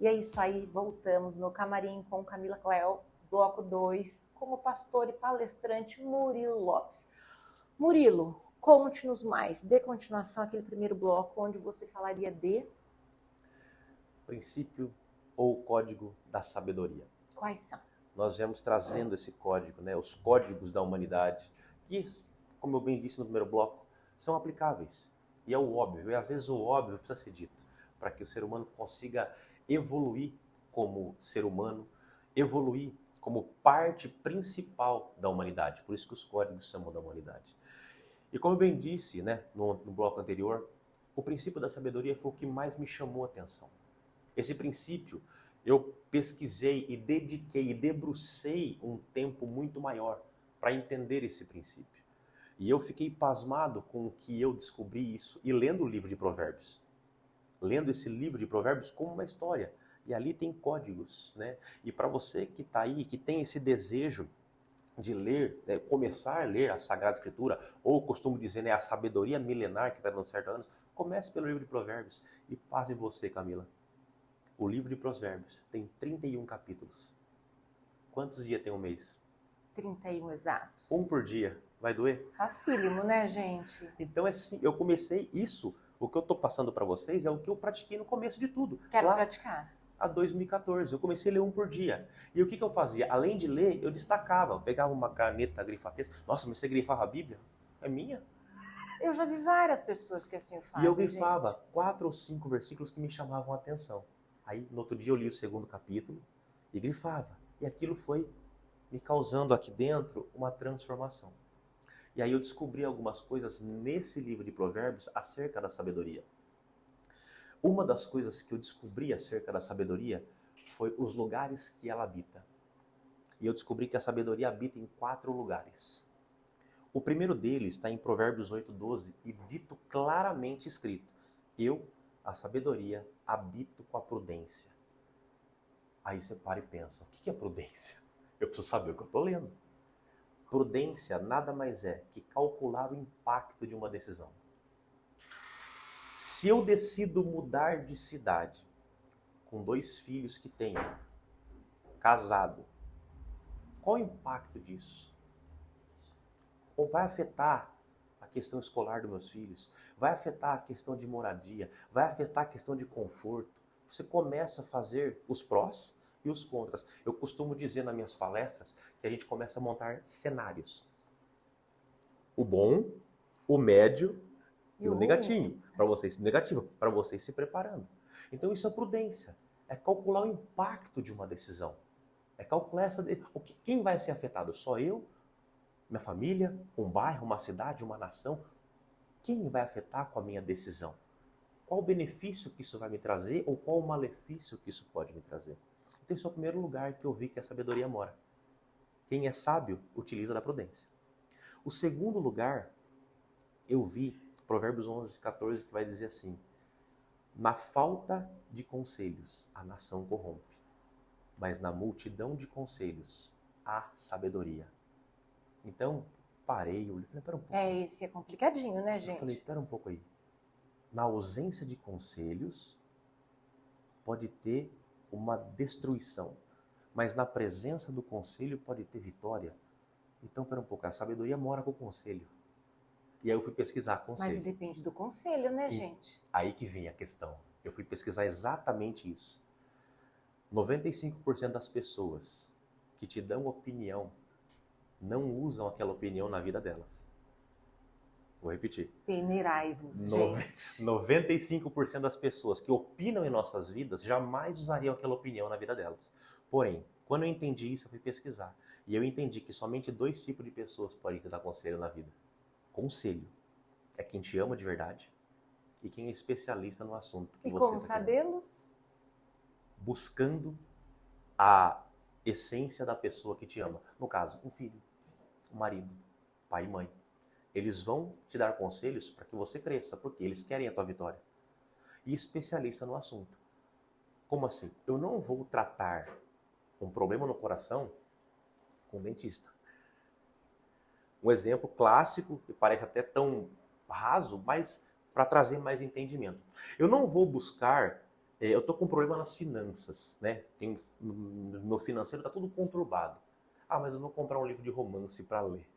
E é isso aí, voltamos no Camarim com Camila Cléo, bloco 2, com o pastor e palestrante Murilo Lopes. Murilo, conte-nos mais, dê continuação àquele primeiro bloco onde você falaria de... Princípio ou código da sabedoria. Quais são? Nós viemos trazendo esse código, né, os códigos da humanidade, que, como eu bem disse no primeiro bloco, são aplicáveis. E é o óbvio, e às vezes o óbvio precisa ser dito, para que o ser humano consiga evoluir como ser humano, evoluir como parte principal da humanidade. Por isso que os códigos chamam da humanidade. E como eu bem disse, né, no bloco anterior, o princípio da sabedoria foi o que mais me chamou a atenção. Esse princípio eu pesquisei e dediquei e debrucei um tempo muito maior para entender esse princípio. E eu fiquei pasmado com o que eu descobri isso e lendo o livro de Provérbios. Lendo esse livro de Provérbios como uma história. E ali tem códigos, né? E para você que está aí, que tem esse desejo de ler, né, começar a ler a Sagrada Escritura, ou costumo dizer, né, a sabedoria milenar que está dando certo anos, comece pelo livro de Provérbios. E paz em você, Camila. O livro de Provérbios tem 31 capítulos. Quantos dias tem um mês? 31 exatos. Um por dia. Vai doer? Facílimo, né, gente? Então, assim, eu comecei isso, o que eu estou passando para vocês é o que eu pratiquei no começo de tudo. Quero lá, praticar. A 2014, eu comecei a ler um por dia. E o que eu fazia? Além de ler, eu destacava. Eu pegava uma caneta grifadora. Nossa, mas você grifava a Bíblia? É minha? Eu já vi várias pessoas que assim fazem, E eu grifava gente. 4 ou 5 versículos que me chamavam a atenção. Aí, no outro dia, eu li o segundo capítulo e grifava. E aquilo foi me causando aqui dentro uma transformação. E aí eu descobri algumas coisas nesse livro de Provérbios acerca da sabedoria. Uma das coisas que eu descobri acerca da sabedoria foi os lugares que ela habita. E eu descobri que a sabedoria habita em 4 lugares. O primeiro deles está em Provérbios 8:12 e dito claramente escrito: eu, a sabedoria, habito com a prudência. Aí você para e pensa, o que é prudência? Eu preciso saber o que eu estou lendo. Prudência nada mais é que calcular o impacto de uma decisão. Se eu decido mudar de cidade, com 2 filhos que tenho, casado, qual o impacto disso? Ou vai afetar a questão escolar dos meus filhos? Vai afetar a questão de moradia? Vai afetar a questão de conforto? Você começa a fazer os prós e os contras. Eu costumo dizer nas minhas palestras que a gente começa a montar cenários. O bom, o médio e o negativo. Para vocês, negativo, para vocês se preparando. Então isso é prudência. É calcular o impacto de uma decisão. É calcular quem vai ser afetado? Só eu? Minha família? Um bairro? Uma cidade? Uma nação? Quem vai afetar com a minha decisão? Qual o benefício que isso vai me trazer ou qual o malefício que isso pode me trazer? Então esse é o primeiro lugar que eu vi que a sabedoria mora. Quem é sábio utiliza da prudência. O segundo lugar, eu vi Provérbios 11:14, que vai dizer assim: na falta de conselhos, a nação corrompe, mas na multidão de conselhos, há sabedoria. Então, parei, eu falei, pera um pouco. Esse é complicadinho, né, gente? Eu falei, pera um pouco aí. Na ausência de conselhos, pode ter uma destruição, mas na presença do conselho pode ter vitória. Então, pera um pouco, a sabedoria mora com o conselho. E aí eu fui pesquisar conselho. Mas depende do conselho, né, gente? Aí que vem a questão. Eu fui pesquisar exatamente isso. 95% das pessoas que te dão opinião não usam aquela opinião na vida delas. Vou repetir. Peneirai-vos, gente. 95% das pessoas que opinam em nossas vidas jamais usariam aquela opinião na vida delas. Porém, quando eu entendi isso, eu fui pesquisar. E eu entendi que somente 2 tipos de pessoas podem te dar conselho na vida. Conselho é quem te ama de verdade e quem é especialista no assunto que E você como tá sabê-los? buscando a essência da pessoa que te ama. No caso, um filho, um marido, pai e mãe. Eles vão te dar conselhos para que você cresça, porque eles querem a tua vitória. E especialista no assunto. Como assim? Eu não vou tratar um problema no coração com um dentista. Um exemplo clássico, que parece até tão raso, mas para trazer mais entendimento. Eu não vou buscar eu tô com um problema nas finanças, né? Meu financeiro tá tudo conturbado. Ah, mas eu vou comprar um livro de romance para ler.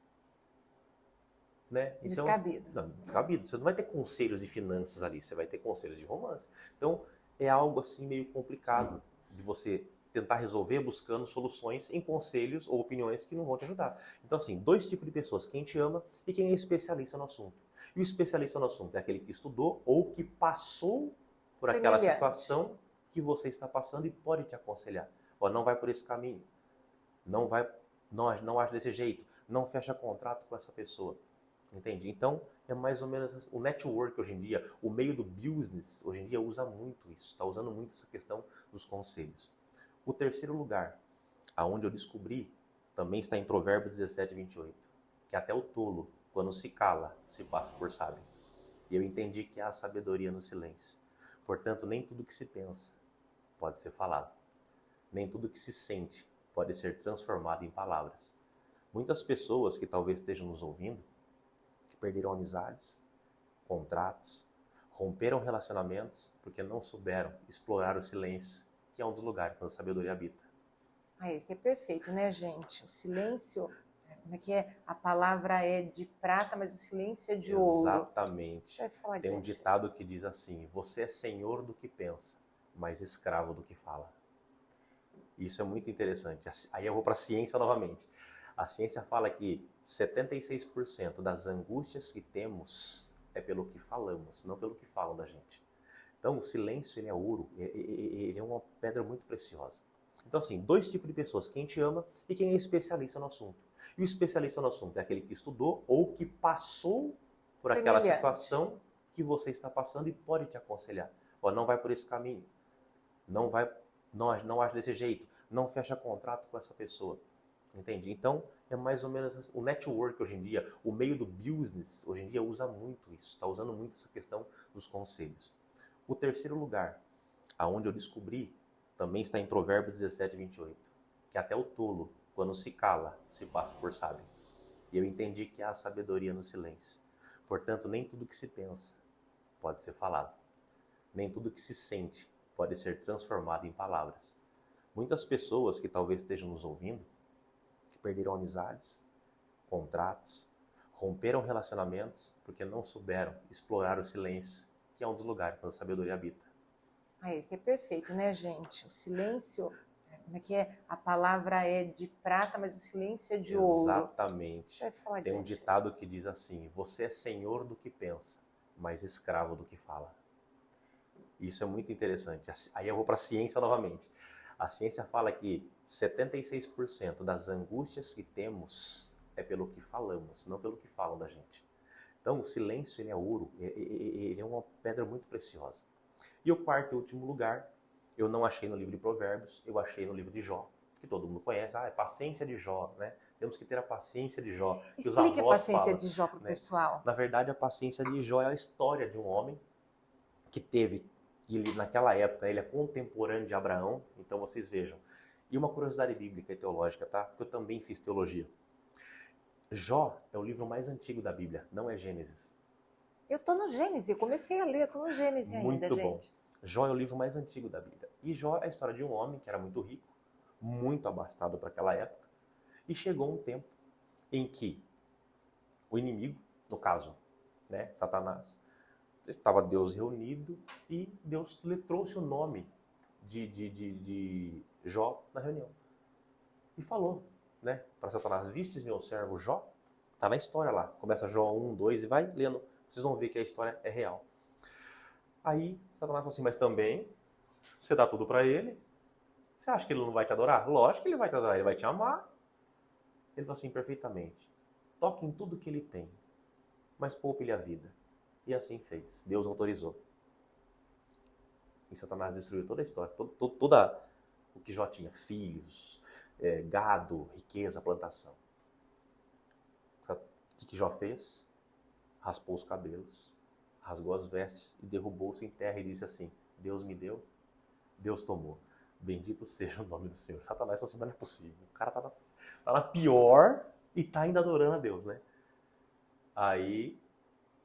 Né? Então, Descabido. Não, descabido. Você não vai ter conselhos de finanças ali, você vai ter conselhos de romance. Então, é algo assim meio complicado de você tentar resolver buscando soluções em conselhos ou opiniões que não vão te ajudar. Então, assim, dois tipos de pessoas, quem te ama e quem é especialista no assunto. E o especialista no assunto é aquele que estudou ou que passou por aquela Semelhante. situação que você está passando e pode te aconselhar. Ó, não vai por esse caminho. Não age desse jeito. Não fecha contrato com essa pessoa. Entende? Então, é mais ou menos o network hoje em dia, o meio do business, hoje em dia usa muito isso, está usando muito essa questão dos conselhos. O terceiro lugar, aonde eu descobri, também está em Provérbios 17, 28, que até o tolo, quando se cala, se passa por sábio. E eu entendi que há sabedoria no silêncio. Portanto, nem tudo que se pensa pode ser falado. Nem tudo que se sente pode ser transformado em palavras. Muitas pessoas que talvez estejam nos ouvindo, perderam amizades, contratos, romperam relacionamentos porque não souberam explorar o silêncio, que é um dos lugares onde a sabedoria habita. Ah, esse é perfeito, né, gente? O silêncio, como é que é? A palavra é de prata, mas o silêncio é de ouro. Exatamente. Vai falar Tem um grande. ditado que diz assim: você é senhor do que pensa, mas escravo do que fala. Isso é muito interessante. Aí eu vou para a ciência novamente. A ciência fala que 76% das angústias que temos é pelo que falamos, não pelo que falam da gente. Então, o silêncio, ele é ouro, ele é uma pedra muito preciosa. Então, assim, dois tipos de pessoas, quem te ama e quem é especialista no assunto. E o especialista no assunto é aquele que estudou ou que passou por aquela Semelhante. situação que você está passando e pode te aconselhar. Ó, não vai por esse caminho, não age desse jeito, não fecha contrato com essa pessoa. Entende? Então, é mais ou menos o network hoje em dia, o meio do business, hoje em dia usa muito isso, está usando muito essa questão dos conselhos. O terceiro lugar, aonde eu descobri, também está em Provérbios 17, 28, que até o tolo, quando se cala, se passa por sábio. E eu entendi que há sabedoria no silêncio. Portanto, nem tudo que se pensa pode ser falado. Nem tudo que se sente pode ser transformado em palavras. Muitas pessoas que talvez estejam nos ouvindo, perderam amizades, contratos, romperam relacionamentos porque não souberam explorar o silêncio, que é um dos lugares onde a sabedoria habita. Ah, esse é perfeito, né, gente? O silêncio, como é que é? A palavra é de prata, mas o silêncio é de ouro. Exatamente. Vai falar Tem um grande. ditado que diz assim: você é senhor do que pensa, mas escravo do que fala. Isso é muito interessante. Aí eu vou para a ciência novamente. A ciência fala que 76% das angústias que temos é pelo que falamos, não pelo que falam da gente. Então, o silêncio, ele é ouro, ele é uma pedra muito preciosa. E o quarto e último lugar, eu não achei no livro de Provérbios, eu achei no livro de Jó, que todo mundo conhece. Ah, é paciência de Jó, né? Temos que ter a paciência de Jó. Que os Explique a avós paciência falam, de Jó para o né? pessoal. Na verdade, a paciência de Jó é a história de um homem que teve, ele, naquela época, ele é contemporâneo de Abraão, então vocês vejam. E uma curiosidade bíblica e teológica, tá? Porque eu também fiz teologia. Jó é o livro mais antigo da Bíblia, não é Gênesis. Eu tô no Gênesis, eu comecei a ler, eu tô no Gênesis ainda, Muito bom. gente. Jó é o livro mais antigo da Bíblia. E Jó é a história de um homem que era muito rico, muito abastado para aquela época, e chegou um tempo em que o inimigo, no caso, né, Satanás, estava Deus reunido e Deus lhe trouxe o nome de Jó na reunião. E falou, né, para Satanás: vistes meu servo Jó? Tá na história lá. Começa Jó 1, 2 e vai lendo. Vocês vão ver que a história é real. Aí Satanás falou assim: mas também você dá tudo para ele. Você acha que ele não vai te adorar? Lógico que ele vai te adorar, ele vai te amar. Ele falou assim: perfeitamente. Toque em tudo que ele tem, mas poupe-lhe a vida. E assim fez. Deus autorizou. E Satanás destruiu toda a história, toda o que Jó tinha: filhos, gado, riqueza, plantação. Sabe o que Jó fez? Raspou os cabelos, rasgou as vestes e derrubou-se em terra e disse assim: Deus me deu, Deus tomou. Bendito seja o nome do Senhor. Satanás falou assim: mas não é possível. O cara tá na pior e tá ainda adorando a Deus, né? Aí,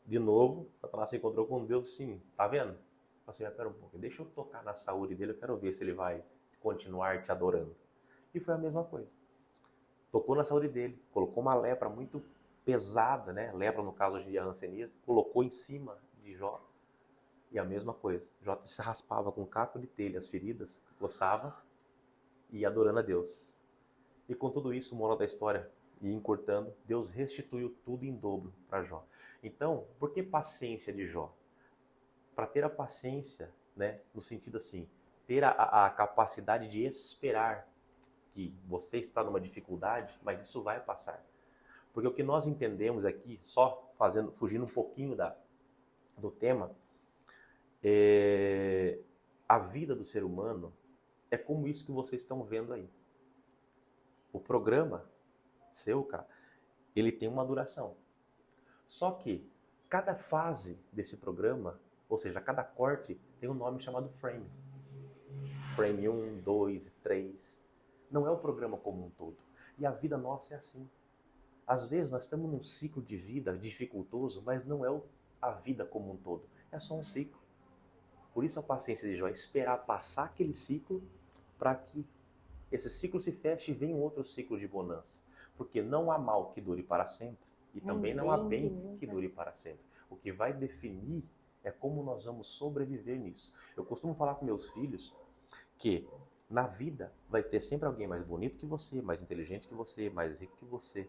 de novo, Satanás se encontrou com Deus assim: tá vendo? Assim, pera um pouco, deixa eu tocar na saúde dele, eu quero ver se ele vai continuar te adorando. E foi a mesma coisa. Tocou na saúde dele, colocou uma lepra muito pesada, né? Lepra, no caso hoje em dia, hanseníase, colocou em cima de Jó. E a mesma coisa. Jó se raspava com caco de telha as feridas, coçava e adorando a Deus. E com tudo isso, moral da história, e encurtando, Deus restituiu tudo em dobro para Jó. Então, por que paciência de Jó? Para ter a paciência, né? No sentido assim, ter a capacidade de esperar que você está numa dificuldade, mas isso vai passar. Porque o que nós entendemos aqui, só fugindo um pouquinho do tema, a vida do ser humano é como isso que vocês estão vendo aí. O programa seu, cara, ele tem uma duração. Só que cada fase desse programa, ou seja, cada corte, tem um nome chamado frame. Frame 1, 2, 3. Não é o programa como um todo. E a vida nossa é assim. Às vezes nós estamos num ciclo de vida dificultoso, mas não é a vida como um todo. É só um ciclo. Por isso a paciência de Jó é esperar passar aquele ciclo para que esse ciclo se feche e venha um outro ciclo de bonança. Porque não há mal que dure para sempre e também não há bem que dure para sempre. O que vai definir é como nós vamos sobreviver nisso. Eu costumo falar com meus filhos que na vida vai ter sempre alguém mais bonito que você, mais inteligente que você, mais rico que você.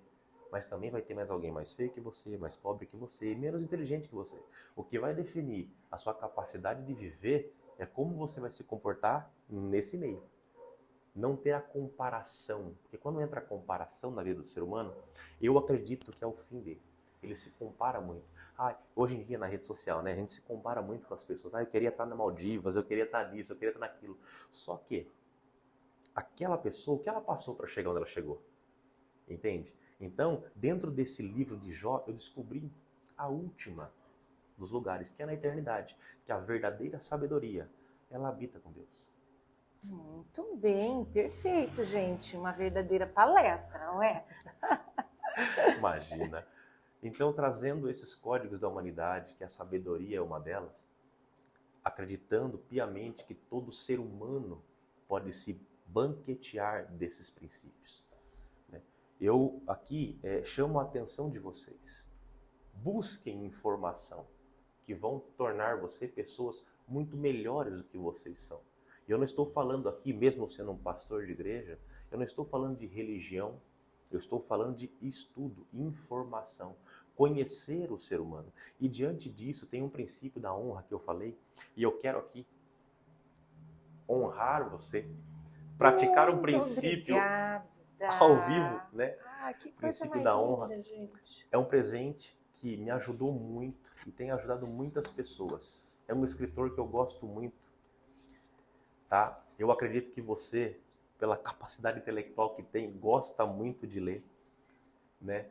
Mas também vai ter mais alguém mais feio que você, mais pobre que você e menos inteligente que você. O que vai definir a sua capacidade de viver é como você vai se comportar nesse meio. Não ter a comparação. Porque quando entra a comparação na vida do ser humano, eu acredito que é o fim dele. Ele se compara muito. Hoje em dia na rede social, né, a gente se compara muito com as pessoas. Eu queria estar na Maldivas, eu queria estar nisso, eu queria estar naquilo. Só que aquela pessoa, o que ela passou para chegar onde ela chegou? Entende? Então, dentro desse livro de Jó, eu descobri a última dos lugares, que é na eternidade, que a verdadeira sabedoria, ela habita com Deus. Muito bem, perfeito, gente. Uma verdadeira palestra, não é? Imagina. Então, trazendo esses códigos da humanidade, que a sabedoria é uma delas, acreditando piamente que todo ser humano pode se banquetear desses princípios. Eu aqui chamo a atenção de vocês. Busquem informação que vão tornar você pessoas muito melhores do que vocês são. E eu não estou falando aqui, mesmo sendo um pastor de igreja, eu não estou falando de religião, eu estou falando de estudo, informação, conhecer o ser humano. E diante disso tem um princípio da honra que eu falei, e eu quero aqui honrar você, praticar um princípio ao vivo, né? Que coisa princípio mais da honra. linda, gente. É um presente que me ajudou muito e tem ajudado muitas pessoas. É um escritor que eu gosto muito, tá? Eu acredito que você, pela capacidade intelectual que tem, gosta muito de ler, né?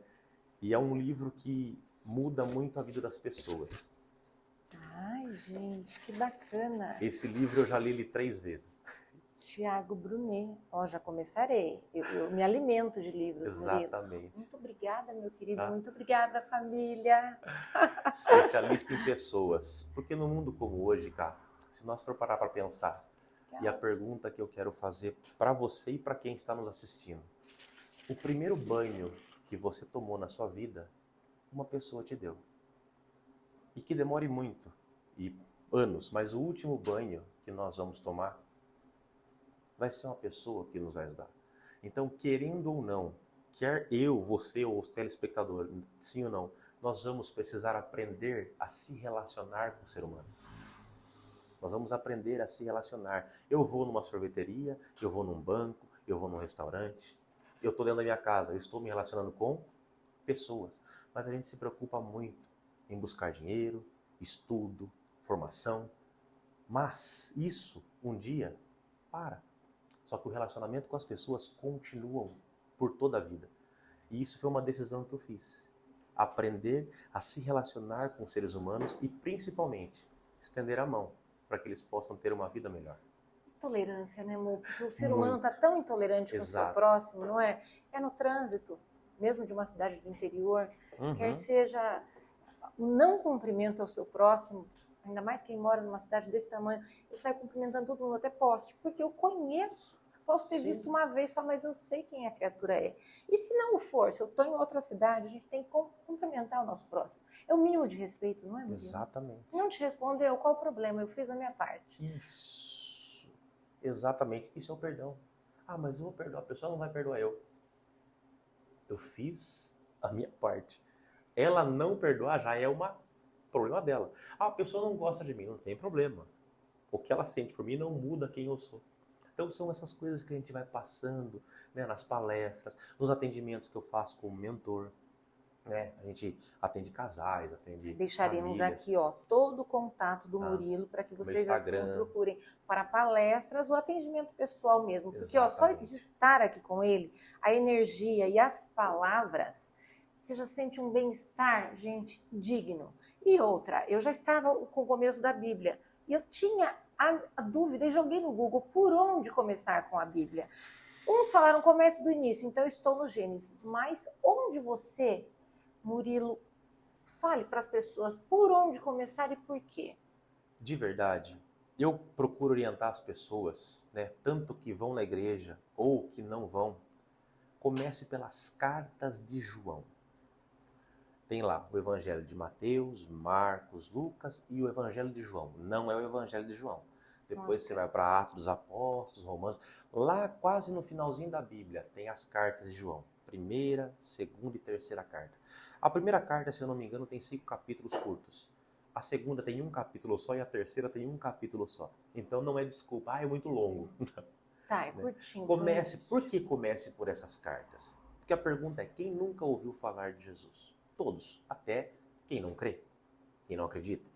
E é um livro que muda muito a vida das pessoas. Ai, gente, que bacana. Esse livro eu já li ele 3 vezes. Tiago Brunet. Já começarei. Eu me alimento de livros, Exatamente. Murilo. Muito obrigada, meu querido. Muito obrigada, família. Especialista em pessoas. Porque no mundo como hoje, cara, se nós for parar para pensar, e a pergunta que eu quero fazer para você e para quem está nos assistindo. O primeiro banho que você tomou na sua vida, uma pessoa te deu. E que demore muito, e anos, mas o último banho que nós vamos tomar vai ser uma pessoa que nos vai ajudar. Então, querendo ou não, quer eu, você ou os telespectadores, sim ou não, nós vamos precisar aprender a se relacionar com o ser humano. Nós vamos aprender a se relacionar. Eu vou numa sorveteria, eu vou num banco, eu vou num restaurante, eu estou dentro da minha casa, eu estou me relacionando com pessoas. Mas a gente se preocupa muito em buscar dinheiro, estudo, formação. Mas isso, um dia, para. Só que o relacionamento com as pessoas continuam por toda a vida. E isso foi uma decisão que eu fiz. Aprender a se relacionar com seres humanos e, principalmente, estender a mão para que eles possam ter uma vida melhor. Tolerância, né, amor? Porque o ser humano está tão intolerante com o seu próximo, não é? É no trânsito, mesmo de uma cidade do interior, quer seja o não cumprimento ao seu próximo, ainda mais quem mora numa cidade desse tamanho, eu saio cumprimentando todo mundo, até poste, porque eu conheço. Posso ter visto uma vez só, mas eu sei quem a criatura é. E se não for, se eu estou em outra cidade, a gente tem que cumprimentar o nosso próximo. É o mínimo de respeito, não é, Murilo? Exatamente. Não te respondeu, qual o problema? Eu fiz a minha parte. Isso. Exatamente. Isso é o perdão. Ah, mas eu vou perdoar, a pessoa não vai perdoar eu. Eu fiz a minha parte. Ela não perdoar já é um problema dela. Ah, a pessoa não gosta de mim, não tem problema. O que ela sente por mim não muda quem eu sou. Então são essas coisas que a gente vai passando, né, nas palestras, nos atendimentos que eu faço como mentor. Né? A gente atende casais, atende Deixaremos famílias. aqui, ó, todo o contato do Murilo para que vocês assim procurem para palestras ou atendimento pessoal mesmo. Porque ó, só de estar aqui com ele, a energia e as palavras, você já sente um bem-estar, gente, digno. E outra, eu já estava com o começo da Bíblia e eu tinha a dúvida e joguei no Google por onde começar com a Bíblia. Uns falaram comece do início, então eu estou no Gênesis. Mas onde você, Murilo, fale para as pessoas por onde começar e por quê? De verdade, eu procuro orientar as pessoas, né, tanto que vão na igreja ou que não vão, comece pelas cartas de João. Tem lá o Evangelho de Mateus, Marcos, Lucas e o Evangelho de João. Não é o Evangelho de João. Depois você vai para Atos dos Apóstolos, Romanos. Lá quase no finalzinho da Bíblia tem as cartas de João. Primeira, segunda e terceira carta. A primeira carta, se eu não me engano, tem 5 capítulos curtos. A segunda tem 1 capítulo só e a terceira tem 1 capítulo só. Então não é desculpa, é muito longo. Tá, é curtinho. Por que comece por essas cartas? Porque a pergunta é, quem nunca ouviu falar de Jesus? Todos, até quem não crê, quem não acredita.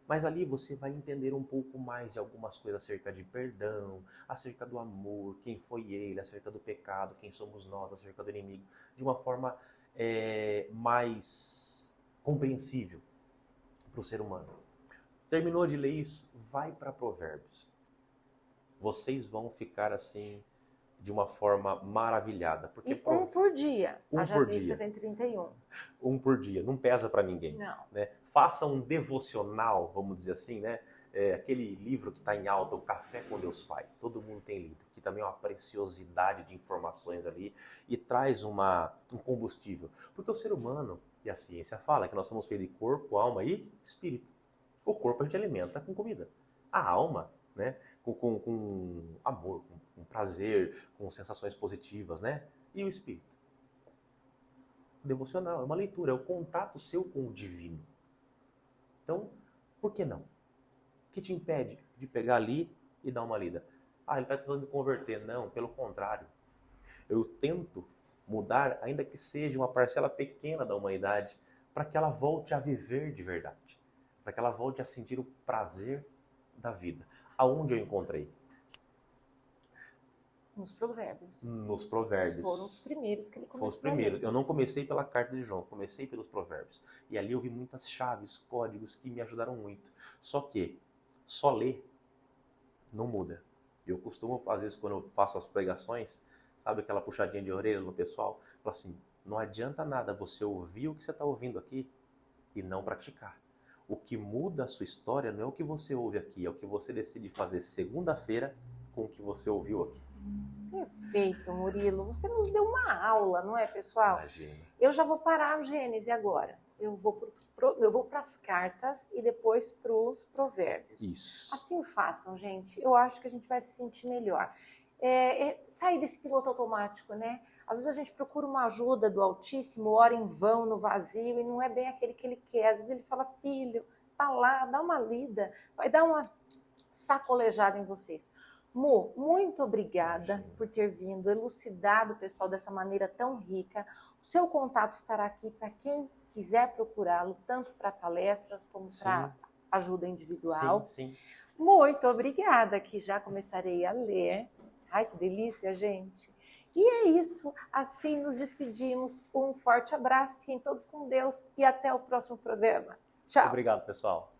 Mas ali você vai entender um pouco mais de algumas coisas acerca de perdão, acerca do amor, quem foi ele, acerca do pecado, quem somos nós, acerca do inimigo, de uma forma mais compreensível para o ser humano. Terminou de ler isso? Vai para Provérbios. Vocês vão ficar assim de uma forma maravilhada. Porque e um por dia. Haja vista tem 31. Um por dia, não pesa para ninguém. Não. Né? Faça um devocional, vamos dizer assim, né? Aquele livro que está em alta, O Café com Deus Pai. Todo mundo tem lido, que também é uma preciosidade de informações ali e traz um combustível. Porque o ser humano, e a ciência fala, que nós somos feitos de corpo, alma e espírito. O corpo a gente alimenta com comida. A alma, né? Com amor, com prazer, com sensações positivas, né? E o espírito? O devocional é uma leitura, é o contato seu com o divino. Então, por que não? O que te impede de pegar ali e dar uma lida? Ah, ele está tentando me converter. Não, pelo contrário. Eu tento mudar, ainda que seja uma parcela pequena da humanidade, para que ela volte a viver de verdade. Para que ela volte a sentir o prazer da vida. Aonde eu encontrei? Nos Provérbios. Nos Provérbios. Foram os primeiros que ele começou. Foram os primeiros. Eu não comecei pela carta de João, comecei pelos Provérbios. E ali eu vi muitas chaves, códigos que me ajudaram muito. Só que só ler não muda. Eu costumo fazer isso quando eu faço as pregações, sabe aquela puxadinha de orelha no pessoal? Falo assim, não adianta nada você ouvir o que você está ouvindo aqui e não praticar. O que muda a sua história não é o que você ouve aqui, é o que você decide fazer segunda-feira com o que você ouviu aqui. Perfeito, Murilo. Você nos deu uma aula, não é, pessoal? Imagina. Eu já vou parar o Gênesis agora. Eu vou para as cartas e depois para os provérbios. Isso. Assim façam, gente. Eu acho que a gente vai se sentir melhor. Sair desse piloto automático, né? Às vezes a gente procura uma ajuda do Altíssimo, ora em vão, no vazio, e não é bem aquele que ele quer. Às vezes ele fala, filho, tá lá, dá uma lida, vai dar uma sacolejada em vocês. Mu, muito obrigada por ter vindo, elucidado o pessoal dessa maneira tão rica. O seu contato estará aqui para quem quiser procurá-lo, tanto para palestras como para ajuda individual. Sim, sim. Muito obrigada, que já começarei a ler. Ai, que delícia, gente. E é isso, assim nos despedimos. Um forte abraço, fiquem todos com Deus e até o próximo programa. Tchau. Obrigado, pessoal.